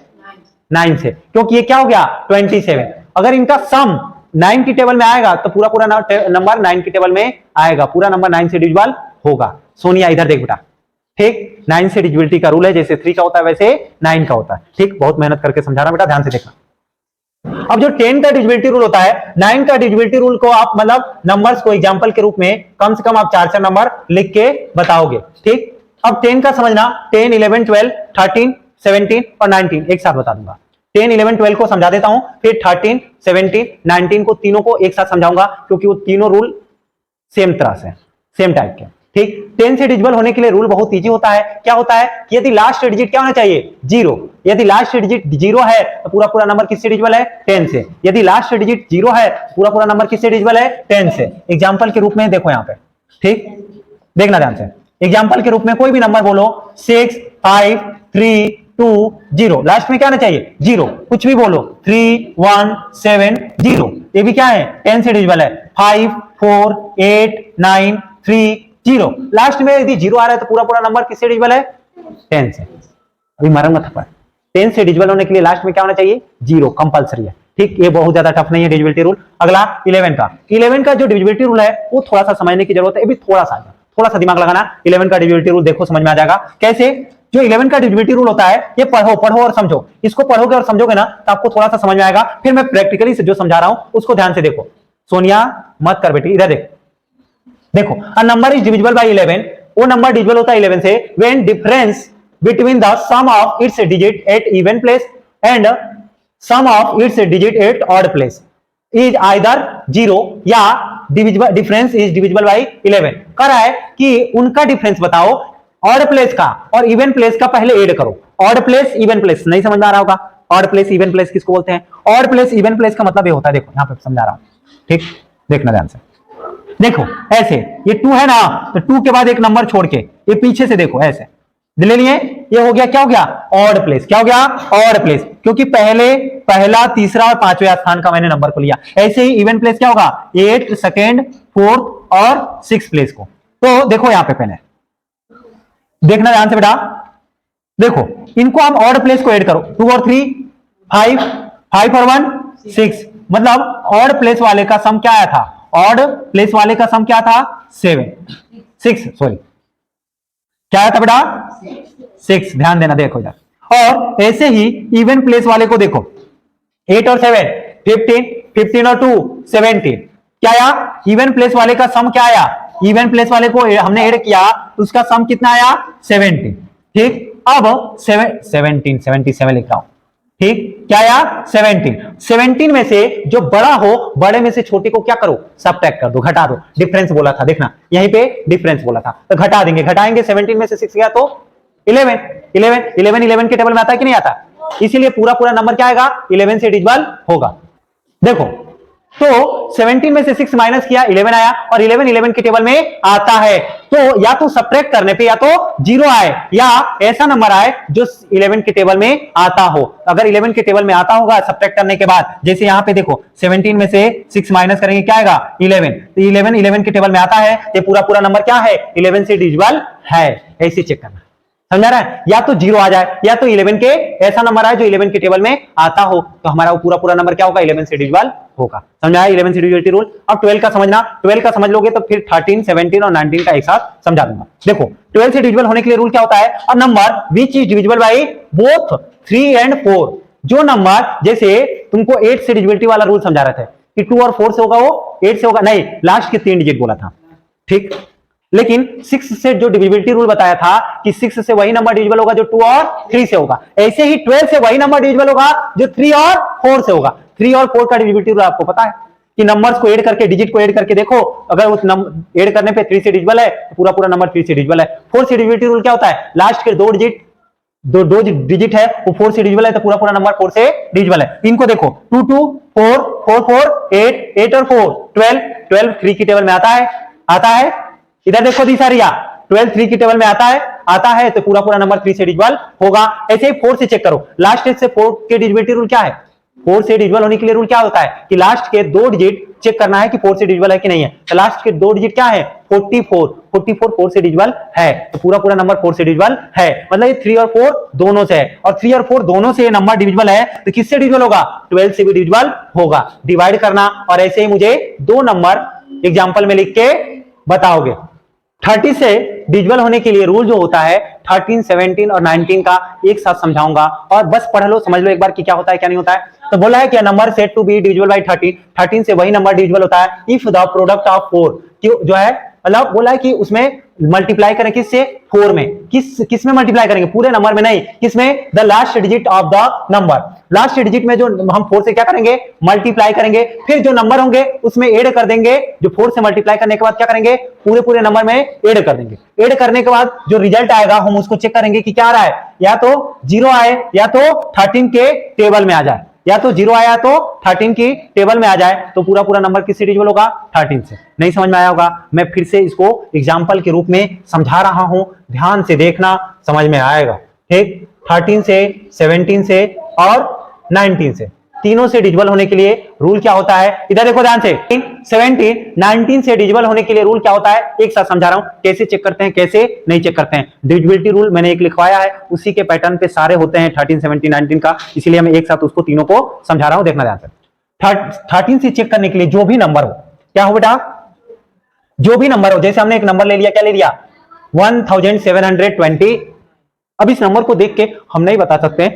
9 से, क्योंकि ये क्या हो गया? 27। अगर इनका सम 9 की टेबल में आएगा तो पूरा नंबर 9 की टेबल में आएगा, पूरा नंबर 9 से डिविजिबल होगा। सोनिया इधर देख बेटा, ठीक, 9 से डिविजिबिलिटी का रूल है, जैसे 3 का होता है वैसे 9 का होता है। ठीक, बहुत मेहनत करके समझा रहा बेटा, ध्यान से देखना। अब जो 10 का डिविजिबिलिटी रूल होता है, 9 का डिविजिबिलिटी रूल को आप मतलब नंबर्स को एग्जांपल के रूप में कम से कम आप 4 नंबर लिख के बताओगे। ठीक, अब 10 का समझना, 10 11 12 13 17 और 19 एक साथ बता दूंगा। 10 11 12 को समझा देता हूं, फिर 13 17 19 को तीनों को एक साथ समझाऊंगा, क्योंकि वो तीनों रूल सेम तरह से, सेम टाइप के। ठीक, 10 से डिविजिबल होने के लिए रूल बहुत इजी होता है। क्या होता है कि यदि लास्ट डिजिट क्या होना चाहिए, 0। यदि लास्ट डिजिट 0 है तो पूरा पूरा नंबर किससे डिविजिबल है, 10 से। यदि लास्ट डिजिट 0 है पूरा पूरा नंबर किससे डिविजिबल है, 10 से। एग्जांपल के रूप में देखो यहाँ पे, ठीक, देखना ध्यान से। एग्जांपल के रूप में कोई भी नंबर बोलो, 6 5 3 2 0, लास्ट में क्या आना चाहिए, 0। कुछ भी बोलो, 3 1 7 0, ये भी क्या है, 10 से डिविजिबल है। 5 4 8 9 3 0, लास्ट में यदि 0 आ रहा है तो पूरा पूरा नंबर किससे डिविजिबल है, 10 से। अभी मारा मत पर 10 से डिविजिबल होने के लिए लास्ट में क्या होना चाहिए, 0, कंपलसरी है। ठीक, ये बहुत ज्यादा टफ नहीं है डिविजिबिलिटी रूल। अगला 11 का। 11 का जो डिविजिबिलिटी रूल है वो थोड़ा सा समझने की जरूरत है, भी थोड़ा सा दिमाग लगाना। 11 का डिविजिबिलिटी रूल देखो समझ में आ जाएगा कैसे। जो 11 का डिविजिबिलिटी रूल होता है ये पढ़ो और समझो। इसको पढ़ोगे और समझोगे ना तो आपको थोड़ा सा समझ में आएगा। फिर मैं प्रैक्टिकली से जो समझा रहा हूं उसको ध्यान से देखो। सोनिया मत कर बेटी, इधर देखो a number is divisible by 11, वो नंबर डिविजिबल होता है 11 से when difference between the sum of its digit at even place and sum of its digit at odd place is either 0 या डिफरेंस इज डिविजिबल बाय 11। कह रहा है कि उनका डिफरेंस बताओ ऑड प्लेस का और इवन प्लेस का, पहले ऐड करो। ऑड प्लेस इवन प्लेस नहीं समझ में आ रहा होगा। ऑड प्लेस इवन प्लेस किसको बोलते हैं, ऑड प्लेस इवन प्लेस का मतलब ये होता है, देखो यहां पे समझा रहा हूं, ठीक, देखना ध्यान से। देखो ऐसे ये 2 है ना, तो 2 के बाद एक नंबर छोड़ के ये पीछे से देखो ऐसे ले लिए, ये हो गया, क्या हो गया, ऑड प्लेस। क्या हो गया, ऑड प्लेस, क्योंकि पहला तीसरा और पांचवें स्थान का मैंने नंबर को लिया। ऐसे ही इवन प्लेस क्या होगा, 8 सेकेंड 4th और 6th प्लेस को। तो देखो यहां पे पहले देखना ध्यान से बेटा, देखो इनको हम ऑड प्लेस को ऐड करो, 2 और 3 5 और 1 6, मतलब ऑड प्लेस वाले का सम क्या आया था, ऑड प्लेस वाले का सम क्या था, 6 सॉरी, क्या आया था बेटा, 6। ध्यान देना, देखो इधर। और ऐसे ही इवन प्लेस वाले को देखो, 8 और 7 15 और 2 17, क्या आया, इवन प्लेस वाले का सम क्या आया, इवन प्लेस वाले को हमने ऐड किया तो उसका सम कितना आया, 17। ठीक, अब 77 लिख रहा हूं, ठीक, क्या आया, 17 में से जो बड़ा हो, बड़े में से छोटे को क्या करो, सबट्रैक्ट कर दो, घटा दो। डिफरेंस बोला था, देखना यहीं पे डिफरेंस बोला था, तो घटा देंगे, घटाएंगे। 17 में से 6 गया तो 11 के टेबल में आता है कि नहीं आता, इसीलिए पूरा पूरा नंबर क्या आएगा, 11 से डिविजिबल होगा। देखो तो 17 में से 6 माइनस किया, 11 आया, और 11 के टेबल में आता है। तो या तो सब्ट्रैक्ट करने पे या तो 0 आए, या ऐसा नंबर आए जो 11 के टेबल में आता हो। अगर 11 के टेबल में आता होगा सब्ट्रैक्ट करने के बाद, जैसे यहां पे देखो 17 में से 6 माइनस करेंगे, क्या आएगा, 11। तो 11 के टेबल में आता है, ये पूरा पूरा नंबर क्या है, 11 से डिविजिबल है। ऐसे चेक करना, समझा रहा है। या तो 0 आ जाए, या तो 11 के ऐसा नंबर आए जो 11 के टेबल में आता हो, तो हमारा वो पूरा पूरा नंबर क्या होगा, 11 से डिविजिबल होगा। समझा 11 से डिविजिबिलिटी रूल। अब 12 का समझना, 12 का समझ लोगे तो फिर 13, 17 और 19 का एक साथ समझा दूंगा। देखो 12 से डिविजिबल होने के लिए रूल क्या होता है, a number which is divisible by both 3 and 4। जो नंबर, जैसे तुमको 8 से डिविजिबिलिटी वाला रूल समझा रहे थे कि 2 और 4 से होगा, वो 8 से होगा नहीं, लास्ट के 3 डिजिट बोला था, ठीक। लेकिन 6 से जो डिविजिबिलिटी रूल बताया था कि 6 से वही नंबर डिविजिबल होगा जो 2 और 3 से होगा, ऐसे ही 12 से वही नंबर डिविजिबल होगा जो 3 और 4 से होगा। 3 और 4 का डिविजिबिलिटी रूल आपको पता है कि नंबर्स को ऐड करके, डिजिट को ऐड करके देखो, अगर उस ऐड करने पे 3 से डिविजिबल है तो पूरा पूरा नंबर 3 से डिविजिबल है। 4 से डिविजिबिलिटी रूल क्या होता है, लास्ट के दो डिजिट है वो 4 से डिविजिबल है, तो पूरा पूरा नंबर 4 से डिविजिबल है। इनको देखो 2 2 4 4 4 8 8 और 4 12 3 की टेबल में आता है। इधर देखो दिसारिया 12 3 की टेबल में आता है, तो पूरा पूरा नंबर 3 से डिविजिबल होगा। ऐसे ही 4 से चेक करो, लास्ट से 4 के डिविजिबिलिटी रूल क्या है, 4 से डिविजिबल होने के लिए रूल क्या होता है कि लास्ट के 2 डिजिट चेक करना है कि 4 से डिविजिबल है कि नहीं है। तो लास्ट के 2 डिजिट क्या है, 44 4 से डिविजिबल है, तो पूरा पूरा नंबर 4 से डिविजिबल है। मतलब ये 3 और 4 दोनों से है, और 3 और 4 दोनों से ये नंबर डिविजिबल है, तो किससे डिविजिबल होगा, 12 से भी डिविजिबल होगा। डिवाइड करना, और ऐसे ही मुझे 2 नंबर एग्जांपल में लिख के बताओगे। 30 से डिविजिबल होने के लिए रूल जो होता है 13, 17 और 19 का एक साथ समझाऊंगा, और बस पढ़ लो, समझ लो एक बार कि क्या होता है क्या नहीं होता है। तो बोला है कि number set to be divisible by 13 से वही नंबर डिविजिबल होता है इफ द प्रोडक्ट ऑफ 4 जो है मतलब बोला है कि उसमें मल्टीप्लाई करें किससे, 4 में। किस में मल्टीप्लाई करेंगे, पूरे नंबर में नहीं, किसमें, the last digit of the number. Last digit में जो हम 4 से क्या करेंगे, मल्टीप्लाई करेंगे, फिर जो नंबर होंगे उसमें ऐड कर देंगे। जो 4 से मल्टीप्लाई करने के बाद क्या करेंगे, पूरे नंबर में ऐड कर देंगे। ऐड करने के बाद जो रिजल्ट आएगा हम उसको चेक करेंगे कि क्या आ रहा है, या तो 0 आए या तो 13 के टेबल में आ जाए, या तो 0 आया तो 13 की टेबल में आ जाए। तो पूरा नंबर किससे डिविजिबल होगा, 13 से। नहीं समझ में आया होगा, मैं फिर से इसको एग्जांपल के रूप में समझा रहा हूं, ध्यान से देखना, समझ में आएगा। ठीक, 13 से, 17 से और 19 से, तीनों से डिविजिबल होने के लिए रूल क्या होता है, इधर देखो ध्यान से। 17, 19 से डिविजिबल होने के लिए रूल क्या होता है, एक साथ समझा रहा हूं, कैसे चेक करते हैं, कैसे नहीं चेक करते हैं। डिविजिबिलिटी रूल मैंने एक लिखवाया है, उसी के पैटर्न पे सारे होते हैं 13, 17, 19 का, इसलिए मैं एक साथ उसको तीनों को समझा रहा हूं, देखना ध्यान से। 13 से चेक करने के लिए जो भी नंबर हो, क्या हो बेटा, जो भी नंबर हो, जैसे हमने एक नंबर ले लिया, क्या ले लिया, 1720। अब इस नंबर को देख के हम नहीं बता सकते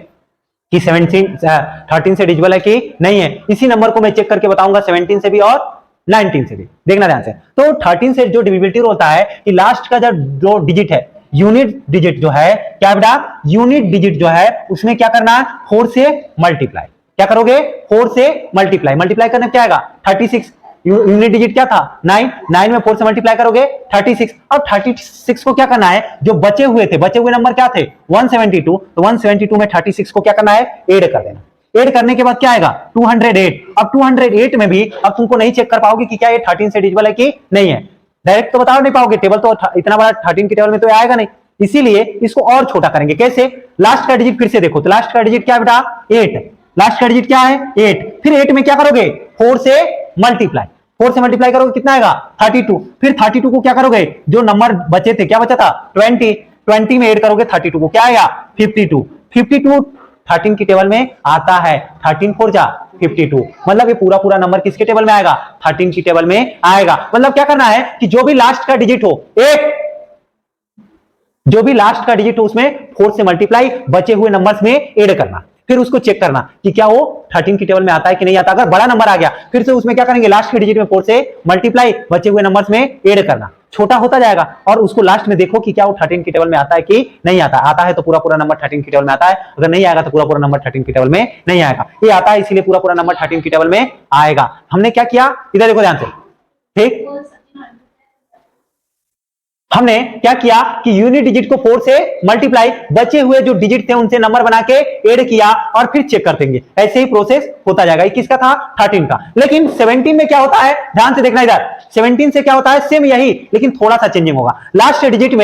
कि 13 से डिविजिबल है कि नहीं है। इसी नंबर को मैं चेक करके बताऊंगा 17 से भी और 19 से भी, देखना ध्यान से। तो 13 से जो डिविजिबिलिटी होता है कि लास्ट का जो डिजिट है, यूनिट डिजिट जो है, क्या बेटा, यूनिट डिजिट जो है उसमें क्या करना है, 4 से मल्टीप्लाई। क्या करोगे, 4 से मल्टीप्लाई करने क्या आएगा, 36। यूनिट डिजिट क्या था, 9 में 4 से मल्टीप्लाई करोगे 36। अब 36 को क्या करना है, जो बचे हुए नंबर क्या थे, 172। तो 172 में 36 को क्या करना है, ऐड कर देना। ऐड करने के बाद क्या आएगा, 208। अब 208 में भी अब तुमको नहीं चेक कर पाओगे कि क्या ये 13 से डिविजिबल है कि नहीं है, डायरेक्ट तो बता नहीं पाओगे, टेबल तो इतना बड़ा 13 की टेबल में तो आएगा नहीं, इसीलिए इसको और छोटा करेंगे। कैसे, लास्ट का डिजिट फिर से देखो, तो लास्ट का डिजिट क्या बेटा, 8। लास्ट का डिजिट क्या है, 8। फिर 8 में क्या करोगे, 4 से मल्टीप्लाई। 4 से मल्टीप्लाई करोगे कितना आएगा, 32। फिर 32 को क्या करोगे, जो नंबर बचे थे, क्या बचा था, 20 में ऐड करोगे 32 को, क्या आएगा, 52। 52 13 की टेबल में आता है, 13 4 जा 52। मतलब ये पूरा नंबर किसके टेबल में आएगा, 13 की टेबल में आएगा। मतलब क्या करना है कि जो भी लास्ट का डिजिट हो, जो भी लास्ट का डिजिट हो उसमें 4 से मल्टीप्लाई, बचे हुए नंबर्स में ऐड करना, फिर उसको चेक करना कि क्या वो 13 की टेबल में आता है कि नहीं आता। अगर बड़ा नंबर आ गया फिर से उसमें क्या करेंगे, लास्ट के डिजिट में 4 से मल्टीप्लाई, बचे हुए नंबर्स में ऐड करना, छोटा होता जाएगा और उसको लास्ट में देखो कि क्या वो 13 की टेबल में आता है कि नहीं आता। आता है तो पूरा नंबर 13 की टेबल में आता है, अगर नहीं आएगा तो पूरा नंबर 13 की टेबल में नहीं आएगा। ये आता है इसीलिए पूरा नंबर 13 की टेबल में आएगा। हमने क्या किया, इधर देखो ध्यान से। ठीक, हमने क्या किया कि यूनिट डिजिट को 4 से मल्टीप्लाई, बचे हुए जो डिजिट थे उनसे नंबर बना के ऐड किया और फिर चेक कर देंगे। ऐसे ही प्रोसेस होता जाएगा। किसका था, 13 का। लेकिन 17 में क्या होता है, ध्यान से देखना इधर। 17 से क्या होता है, सेम यही, लेकिन थोड़ा सा चेंजिंग होगा। लास्ट डिजिट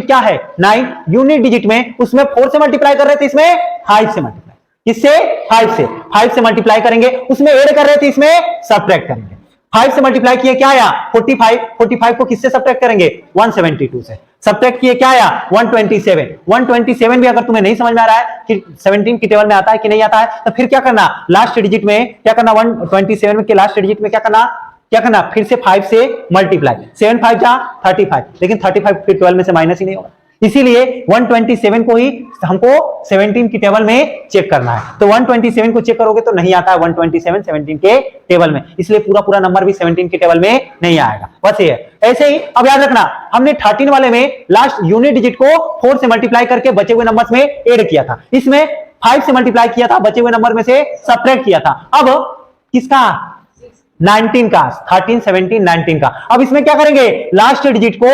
क्या है, 9। यूनिट डिजिट में उसमें 4 से मल्टीप्लाई कर रहे थे, इसमें 5 से मल्टीप्लाई, किससे, 5 से मल्टीप्लाई करेंगे, उसमें ऐड कर रहे थे, इसमें सब्ट्रैक्ट करेंगे। 5 से मल्टीप्लाई किए, क्या आया, 45 को किससे सब्ट्रैक्ट करेंगे, 172 से। सब्ट्रैक्ट किए, क्या आया, 127 भी अगर तुम्हें नहीं समझ में आ रहा है कि 17 की टेबल में आता है कि नहीं आता है, तो फिर क्या करना, लास्ट डिजिट में क्या करना, 127 में के लास्ट डिजिट में क्या करना, फिर से 5 से मल्टीप्लाई, 7 5 जा 35, लेकिन 35 फिर 12 में से माइनस ही नहीं होगा, इसीलिए 127 को ही हमको 17 की टेबल में चेक करना है। तो 127 को चेक करोगे तो नहीं आता है 127 17 के टेबल में, इसलिए पूरा नंबर भी 17 के टेबल में नहीं आएगा। बस ये है। ऐसे ही अब याद रखना, हमने 13 वाले में लास्ट यूनिट डिजिट को 4 से मल्टीप्लाई करके बचे हुए नंबर्स में ऐड किया था, इसमें 5 से मल्टीप्लाई किया था, बचे हुए नंबर में से सब्ट्रैक्ट किया था। अब किसका, 19 का, 13 17 19 का। अब इसमें क्या करेंगे, लास्ट डिजिट को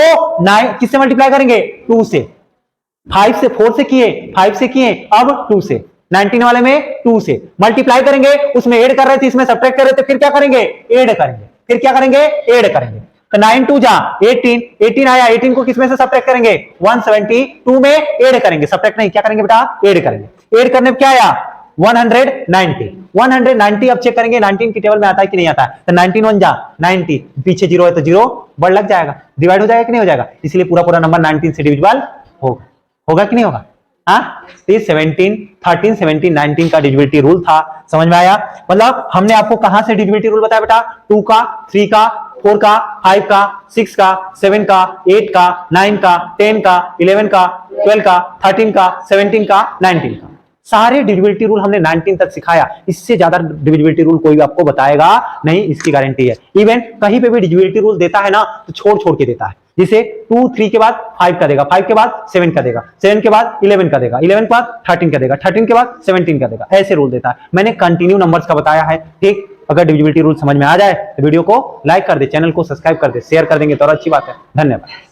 9 किससे मल्टीप्लाई करेंगे, 2 से। 5 से 4 से किए, 5 से किए, अब 2 से। 19 वाले में 2 से मल्टीप्लाई करेंगे, उसमें ऐड कर रहे थे, इसमें सब्ट्रैक्ट कर रहे थे, फिर क्या करेंगे, ऐड करेंगे, फिर क्या करेंगे, ऐड करेंगे। तो 9 2 जा 18 आया, 18 को किसमें से सब्ट्रैक्ट करेंगे, 172 में ऐड करेंगे, सब्ट्रैक्ट नहीं, क्या करेंगे बेटा, ऐड करेंगे। ऐड करने में क्या आया, 190। अब चेक करेंगे 19 की टेबल में आता है कि नहीं आता है, तो 19 1 जा 90, पीछे 0 है तो 0 बढ़ लग जाएगा, डिवाइड हो जाएगा कि नहीं हो जाएगा, इसलिए पूरा नंबर 19 से डिविजिबल होगा कि नहीं होगा। हाँ, 13 17 19 का डिविजिबिलिटी रूल था, समझ में आया। मतलब हमने आपको कहां से डिविजिबिलिटी रूल बताया बेटा, 2 का, 3 का, 4 का, 5 का, 6 का, 7 का, 8 का, 9 का, 10 का, 11 का, 12 का, 13 का, 17 का, 19 का। सारे डिविजिबिलिटी रूल हमने 19 तक सिखाया, इससे ज्यादा डिविजिबिलिटी रूल कोई भी आपको बताएगा नहीं, इसकी गारंटी है। इवन कहीं पे भी डिविजिबिलिटी रूल देता है ना तो छोड़ छोड़ के देता है, जिसे 2 3 के बाद 5 का देगा, 5 के बाद 7 का देगा, 7 के बाद 11 का देगा, 11 के बाद 13 का देगा, 13 के बाद 17 का देगा, ऐसे रूल देता है। मैंने कंटिन्यू नंबर्स का बताया है। ठीक, अगर डिविजिबिलिटी रूल समझ में आ जाए तो वीडियो को लाइक कर दे, चैनल को सब्सक्राइब कर दे, शेयर कर देंगे तो और अच्छी बात है। धन्यवाद।